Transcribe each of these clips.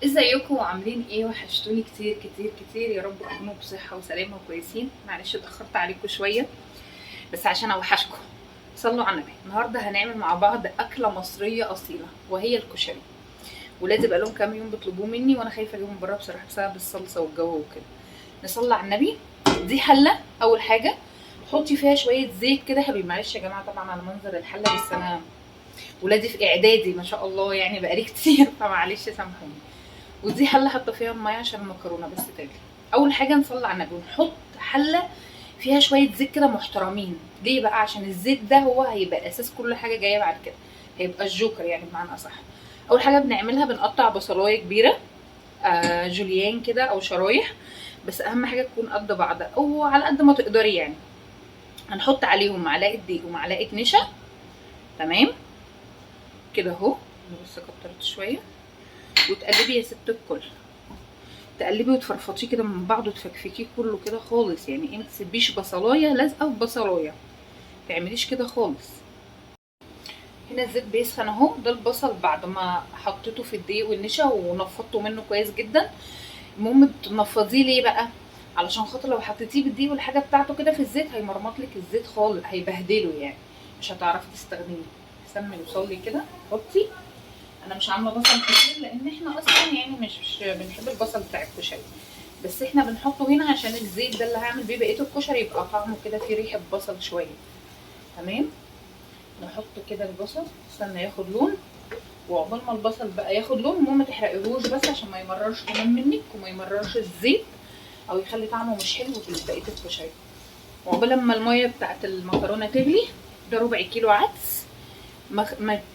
ازيكم وعاملين ايه؟ وحشتوني كتير كتير كتير. يا رب تكونوا بصحه وسلامه وكويسين. معلش اتاخرت عليكم شويه بس عشان اوحشكم. صلوا على النبي. النهارده هنعمل مع بعض اكله مصريه اصيله وهي الكشري. ولادي بقالهم كام يوم بيطلبوه مني وانا خايفه اجيبهم بره بصراحه بسبب الصلصه والجو وكده. نصلي على النبي. دي حله اول حاجه حطي فيها شويه زيت كده حبيبي. معلش يا جماعه طبعا على منظر الحله بس انا ولادي في اعدادي ما شاء الله يعني بقالي كتير فمعلش سامحوني. ودي حله حاطه فيها الميه عشان المكرونه بس تغلي. اول حاجه نصلي على النبي ونحط حله فيها شويه زيت كده محترمين. ليه بقى؟ عشان الزيت ده هو هيبقى اساس كل حاجه جايه بعد كده. هيبقى الجوكر يعني بمعنى اصح. اول حاجه بنعملها بنقطع بصلايه كبيره جوليان كده او شرايح. بس اهم حاجه تكون قد بعض او على قد ما تقدري يعني. هنحط عليهم معلقه دقيق ومعلقه نشا. تمام كده اهو. انا بس كترت شويه. وتقلبي يا ست الكل. تقلبي وتفرفطيه كده من بعض وتفكفكيه كله كده خالص. يعني ايه؟ ما تسيبيش بصلايه لازقه في بصلايه. تعمليش كده خالص. هنا الزيت بيسخن اهو. ده البصل بعد ما حطيته في الدقيق والنشا ونفضته منه كويس جدا. المهم بتنفضيه ليه بقى؟ علشان خاطر لو حطيتيه بالدقيق والحاجه بتاعته كده في الزيت هيمرمط لك الزيت خالص. هيبهدله يعني. مش هتعرفي تستخدميه. سمي وصلي كده. حطي. انا مش عامله بصل كتير لان احنا اصلا يعني مش بنحب البصل بتاع الكشري. بس احنا بنحطه هنا عشان الزيت ده اللي هعمل بيه بقيه الكشري يبقى طعمه كده فيه ريحه بصل شويه. تمام. نحط كده البصل. استنى ياخد لون. وعقبال ما البصل بقى ياخد لون المهم ما تحرقيهوش بس عشان ما يمررش كمان منك وما يمررش الزيت او يخلي طعمه مش حلو في بقيه الكشري. وعقبال ما الميه بتاعت المكرونه تغلي. ده ربع كيلو عدس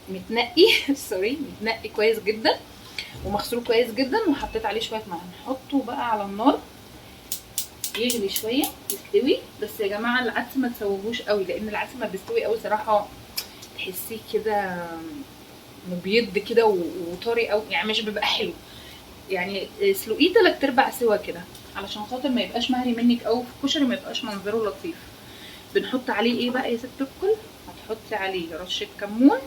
متنقي سوري متنقي كويس جدا ومغسول كويس جدا وحطيت عليه شويه ميه. نحطه بقى على النار يغلي شويه يستوي. بس يا جماعه العدس ما تسووهوش قوي لان العدس ما بيستوي قوي صراحه. تحسيه كده مبيض كده وطري قوي يعني مش بيبقى حلو. يعني اسلقيه 3/4 سوا كده علشان خاطر ما يبقاش مهري منك قوي في الكشري ما يبقاش منظره لطيف. بنحط عليه ايه بقى يا ست الكل؟ هتحطي عليه رشه كمون.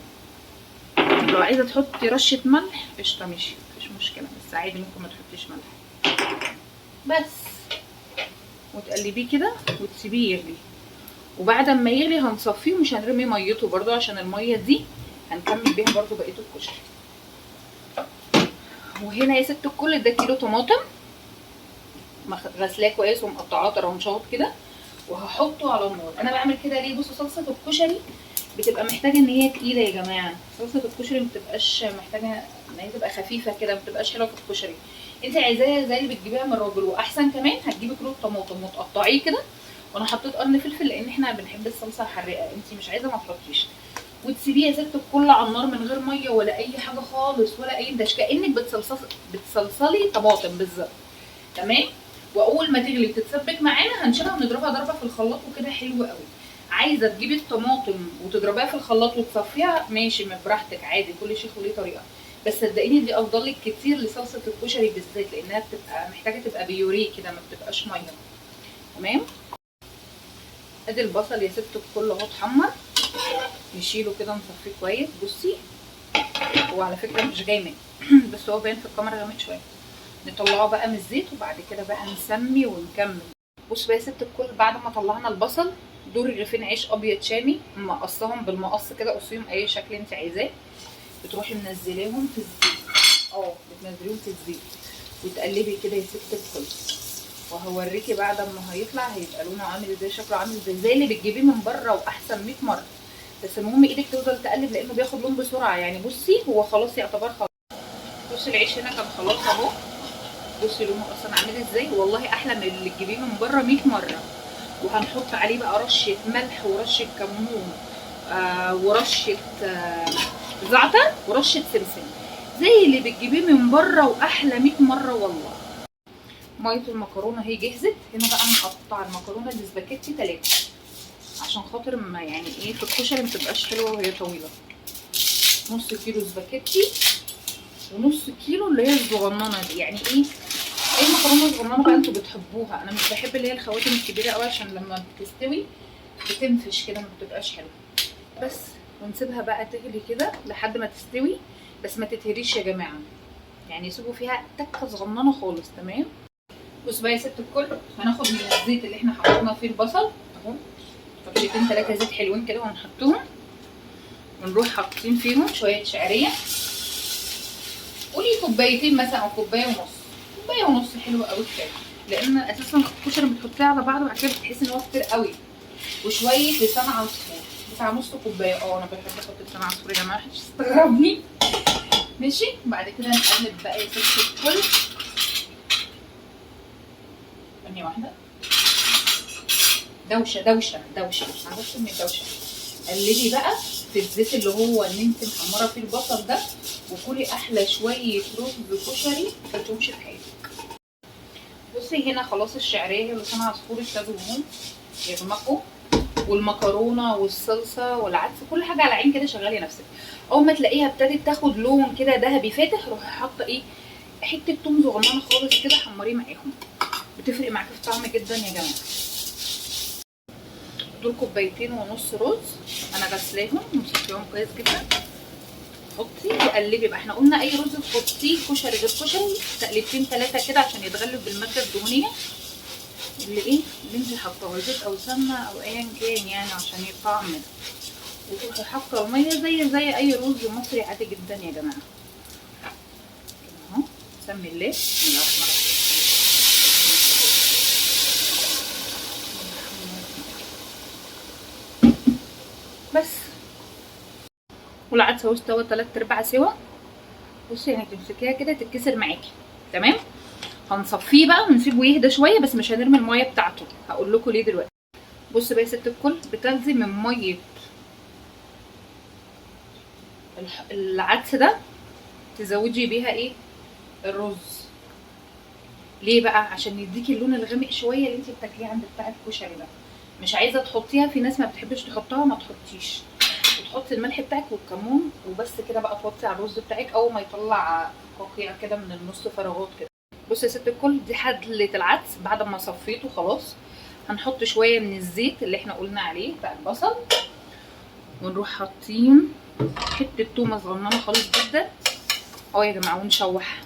لو عايزه تحطي رشه ملح قشطه ماشي مفيش مشكله بس عادي ممكن ما تحطيش ملح. بس وتقلبيه كده وتسيبيه يغلي. وبعد ما يغلي هنصفيه ومش هنرمي ميته برضو عشان الميه دي هنكمل بيها برضو بقيه الكشري. وهنا يا ست الكل ده كيلو طماطم غسلاه كويس ومقطعاه طرنشات كده. وهحطه على النار. انا بعمل كده ليه؟ بصوا صلصه الكشري بتبقى محتاجه ان هي تقيله يا جماعه. صلصه الكشري ما بتبقاش محتاجه ان هي تبقى خفيفه كده ما بتبقاش حلوه في الكشري. انت عايزاها زي اللي بتجيبيها من الراجل واحسن كمان هتجيبي كيلو طماطم وتقطعيه كده. وانا حطيت قرن فلفل لان احنا بنحب الصلصه حراقه. انت مش عايزه ما تحطيش. وتسيبيه يا ست الكل على النار من غير ميه ولا اي حاجه خالص ولا اي دش كانك بتصلصلي طماطم بالظبط. تمام. واول ما تغلي وتتسبك معانا هنشيلها ونضربها ضربه في الخلاط وكده حلو قوي. عايزه تجيبي الطماطم وتضربيها في الخلاط وتصفيها ماشي براحتك عادي. كل شيخ وليه طريقه. بس صدقيني دي افضل لك كتير لصلصه الكشري بالذات لانها بتبقى محتاجه تبقى بيوريه كده ما بتبقاش ميه. تمام. ادي البصل يا ست الكل اهو اتحمر. نشيله كده نصفيه كويس. بصي هو على فكره مش غامق بس هو باين في الكاميرا غامق شويه. نطلعه بقى من الزيت وبعد كده بقى نسمي ونكمل. بص بقى يا ست الكل بعد ما طلعنا البصل دول رغيفين عيش ابيض شامي مقصهم بالمقص كده. قصيهم اي شكل انت عايزاه. بتروحي منزلاهم في الزيت. بتنزليهم في الزيت وتقلبي كده يا ست الكل. وهوريكي بعد ما هيطلع هيبقى لونه عامل ازاي شكله عامل ازاي زي اللي بتجيبيه من بره واحسن 100 مره. بس المهم ايدك تفضل تقلب لانه بياخد لون بسرعه يعني. بصي هو خلاص يعتبر خلاص. بصي العيش هنا كان خلاص اهو. بصي لونه اصلا عامل ازاي والله احلى من اللي تجيبيه من بره 100 مره. وهنحط عليه بقى رشه ملح ورشه كمون ورشه زعتر ورشه سمسم زي اللي بتجيبيه من بره واحلى 100 مره والله. ميه المكرونه اهي جهزت. هنا بقى هنقطع المكرونه الاسباجيتي 3 عشان خاطر ما يعني ايه في الكشري ما تبقاش حلوه وهي طويله. نص كيلو اسباجيتي ونص كيلو اللي هي الصغننه دي. يعني ايه مكرونه صغننه بقى انتوا بتحبوها. انا مش بحب اللي هي الخواتم الكبيره قوي عشان لما بتستوي بتنفش كده ما بتبقاش حلوه. بس ونسيبها بقى تغلي كده لحد ما تستوي. بس ما تتهريش يا جماعه. يعني سيبوا فيها تكه صغننه خالص. تمام. بص بقى يا ست الكل، هناخد من الزيت اللي احنا حطينا فيه البصل اهو طبقتين 3 زيت حلوين كده ونحطهم، ونروح حاطين فيهم شويه شعريه. قولي كوبايتين مثلا او كوبايه ونص، كوبايه ونص حلوه قوي كفايه، لان اساسا الكشري بتحطيه على بعضه وبعد كده بتحسي ان هو كتير قوي. وشويه لسان عصفور بتاع نص كوبايه. انا بحب احط لسان عصفور يا جماعه، محدش يستغربني. ماشي. بعد كده نقلب بقى يا ست الكل. ثانيه واحده. دوشه دوشه دوشه، معلش من الدوشه. قلبي بقى في الزيت اللي هو اللي انت محمره فيه البصل ده، وكلي احلى شويه رز كشري ما تشوفش في حياتك. بصي هنا خلاص الشعريه ولسان عصفور ابتدوا هم يغمقوا، والمكرونه والصلصه والعدس كل حاجه على عين كده. شغلي نفسك، اول ما تلاقيها ابتدت تاخد لون كده ذهبي فاتح، روحي حاطه ايه، حته توم صغننه خالص كده، حمريه معاهم، بتفرق معاكي في الطعم جدا يا جماعه. دول كوبايتين ونص رز انا غسلاهم ومصفيهم كويس جدا. حطي وقلبي بقى. احنا قلنا اي رز تحطيه كشري غير كشري تقليبتين 3 كده عشان يتغلب بالماده الدهنيه اللي انت حاطاها، زيت او سمنه او ايا كان يعني عشان يطعم ده. وتروحي حاطه الميه زي اي رز مصري عادي جدا يا جماعه. اهو بسم الله بسم الله الرحمن الرحيم. بس والعدس اهو استوى 3/4 سوا. بصي يعني تمسكيها كده تتكسر معاكي. تمام. هنصفيه بقى ونسيبه يهدى شويه، بس مش هنرمي الميه بتاعته، هقول لكم ليه دلوقتي. بص بقى يا ست الكل، بتاخدي من ميه العدس ده تزودي بيها ايه، الرز. ليه بقى؟ عشان يديكي اللون الغامق شويه اللي انت بتاكليه عند بتاع الكشري ده. مش عايزه تحطيها، في ناس ما بتحبش تحطها، ما تحطيش، وتحطي الملح بتاعك والكمون وبس كده بقى. توطي على الرز بتاعك اول ما يطلع قطيع كده من النص، فراغات كده. بصي يا ست الكل، دي حله العدس بعد ما صفيته خلاص. هنحط شويه من الزيت اللي احنا قلنا عليه بتاع البصل، ونروح حاطين حته تومه صغننه خالص جدا اهو يا جماعه، ونشوحها.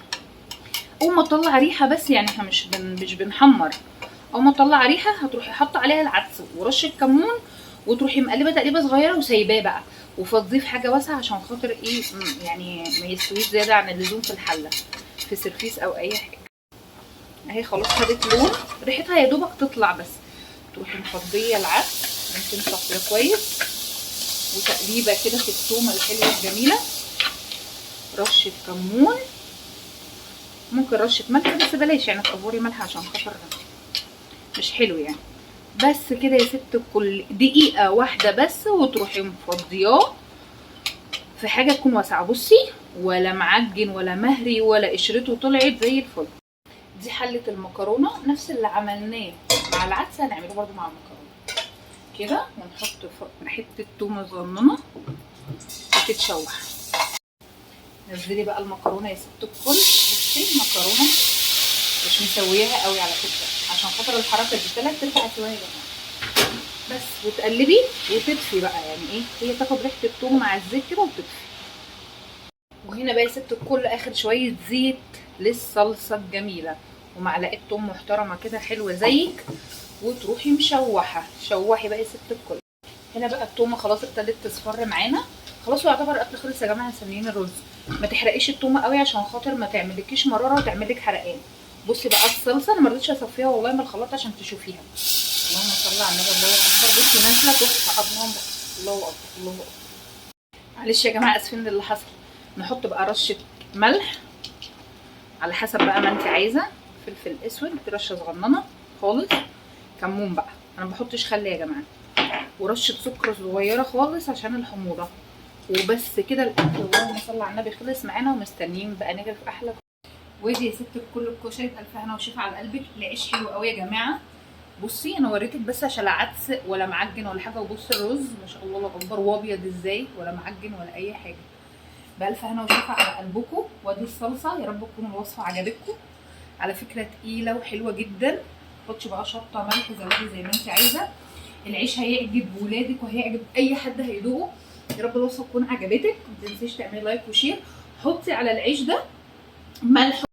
اول ما تطلع ريحه بس، يعني احنا مش بنحمر. اول ما تطلع ريحه هتروحي حاطه عليها العدس ورشه كمون، وتروحي مقلبه تقليبه صغيره وسايباه بقى، وفضيه في حاجه واسعه عشان خاطر ايه، يعني ما يستويش زياده عن اللزوم في الحله، في سرفيس او اي حاجه. اهي خلاص خدت لون، ريحتها يا دوبك تطلع بس. تروحي مفضيه العدس ممكن تصفيه كويس، وتقليبه كده في التومه الحلوه الجميله، رشه كمون، ممكن رشه ملح بس بلاش يعني تقفري ملح عشان خاطر مش حلو يعني. بس كده يا ست الكل، دقيقه واحده بس وتروحي مفضياه في حاجه تكون واسعه. بصي ولا معجن ولا مهري ولا قشرته طلعت زي الفل. دي حله المكرونه، نفس اللي عملناه مع العدس هنعمله برده مع المكرونه كده. ونحط حته تومه صغننه وتتشوح. نزلي بقى المكرونه يا ست الكل. بصي المكرونه مش مسوياها قوي على فكره عشان خاطر الحركه دي، 3/4 سوا يا جماعه بس. وتقلبي وتطفي بقى، يعني ايه، هي تاخد ريحه الثوم مع الزيت كده وتطفي. وهنا بقى يا ست الكل اخر شويه زيت للصلصه الجميله، ومعلقه ثوم محترمه كده حلوه زيك، وتروحي مشوحه. شوحي بقى يا ست الكل. هنا بقى التومه خلاص ابتدت تصفر معانا، خلاص يعتبر الاكل خلص يا جماعه. هنسميين الرز. ما تحرقيش التومه قوي عشان خاطر ما تعملكيش مراره وتعملك حرقان. بصي بقى الصلصه انا ما رضيتش اصفيها والله من الخلاط عشان تشوفيها. اللهم صل على النبي، الله اكبر. بصي نازله تحفه، الله اكبر الله اكبر. معلش يا جماعه اسفين للي حصل. نحط بقى رشه ملح على حسب بقى ما انت عايزه، فلفل اسود رشه صغننه خالص، كمون بقى، انا ما بحطش خل يا جماعه، ورشه سكر صغيره خالص عشان الحموضه. وبس كده الاكل اللهم صل على النبي خلص معانا، ومستنيين بقى نجري في احلى. وادي يا ست الكل الكشري بألف هنا وشفا على قلبك. العيش حلو قوي يا جماعه. بصي انا وريتك بس عشان لا عدس ولا معجن ولا حاجه، وبصي الرز ما شاء الله الله اكبر، وابيض ازاي ولا معجن ولا اي حاجه. بألف هنا وشفا على قلبكم. وادي الصلصه، يا رب تكون الوصفه عجبتكم. على فكره تقيله وحلوه جدا. حطي بقى شطه ملح زودي زي ما انت عايزه. العيش هيعجب ولادك وهيعجب اي حد هيدوقه. يا رب الوصفه تكون عجبتك. ما تنسيش تعملي لايك وشير. حطي على العيش ده ملح